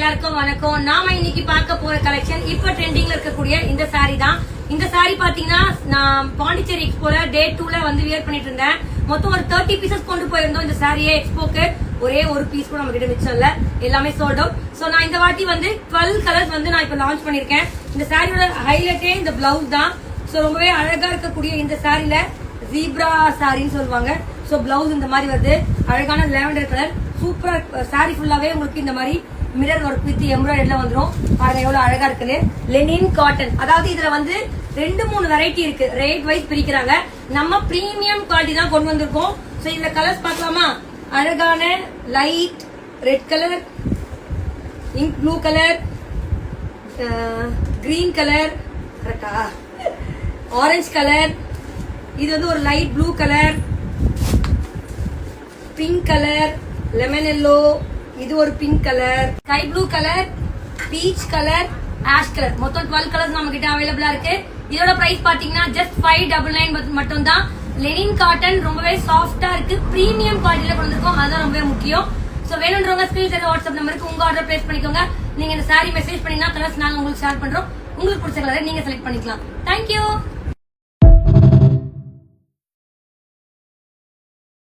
எல்லாருக்கும் வணக்கம். நாம இன்னைக்கு பார்க்க போற கலெக்ஷன் இப்ப ட்ரெண்டிங்ல இருக்கக்கூடிய இந்த சாரி தான். இந்த சாரி பாத்தீங்கன்னா நான் பாண்டிச்சேரி எக்ஸ்போல டே 2ல வந்து வியர் பண்ணிட்டு இருந்தேன். மொத்தம் ஒரு 30 பீசஸ் கொண்டு போயிருந்தோம் இந்த சாரியே எக்ஸ்போக்கு. ஒரே ஒரு பீஸ் கூட நம்ம கிட்ட மிச்சம் இல்ல, எல்லாமே சோல்ட் அவுட். சோ நான் இந்த வாட்டி வந்து 12 கலர்ஸ் வந்து நான் இப்ப லான்ச் பண்ணிருக்கேன். இந்த சாரியோட ஹைலைட்டே இந்த பிளவுஸ் தான். சோ ரொம்பவே அழகா இருக்கக்கூடிய இந்த சாரில ஜீப்ரா சாரின்னு சொல்லுவாங்க. சோ பிளவுஸ் இந்த மாதிரி வருது, அழகான லாவெண்டர் கலர். சூப்பரா சாரி ஃபுல்லாவே உங்களுக்கு இந்த மாதிரி மிரர் ஒர்க் வித் எம்ப்ராய்டரில வந்துரும். பாருங்க எவ்வளவு அழகா இருக்குது. லெனின் காட்டன், அதாவது இதுல வந்து 2-3 வெரைட்டி இருக்கு. ரேட் வைஸ் பிரிக்கிறாங்க. நம்ம பிரீமியம் குவாலிட்டி தான் கொண்டு வந்திருக்கோம். சோ இந்த கலர்ஸ் பார்க்கலாமா? அழகான light red colour, ink blue colour, green colour, கரெக்டா, ஆரஞ்சு கலர், இது வந்து ஒரு light blue colour, pink colour, lemon yellow, இது ஒரு pink colour, sky blue colour, peach colour, ash colour. மொத்தம் 12 கலர்ஸ் நம்ம கிட்ட அவைலபிளா இருக்கு. இதோட பிரைஸ் பாத்தீங்கன்னா ஜஸ்ட் 599 மட்டும் தான். லெனின் காட்டன் ரொம்பவே சாஃப்டா இருக்கு, பிரீமியம் குவாலிட்டியில கொண்டு வந்திருக்கோம். அதுதான் ரொம்பவே முக்கியம். சோ வேணும்ன்றவங்க ஸ்கிரீன் தெரிஞ்ச வாட்ஸ்அப் நம்பருக்கு உங்க ஆர்டர் பிளேஸ் பண்ணிக்கோங்க. நீங்க இந்த சாரி மெசேஜ் பண்ணீங்கன்னா கலர்ஸ் நாங்க உங்களுக்கு ஷேர் பண்றோம். உங்களுக்கு பிடிச்ச கலரை நீங்க செலக்ட் பண்ணிக்கலாம். தேங்க்யூ.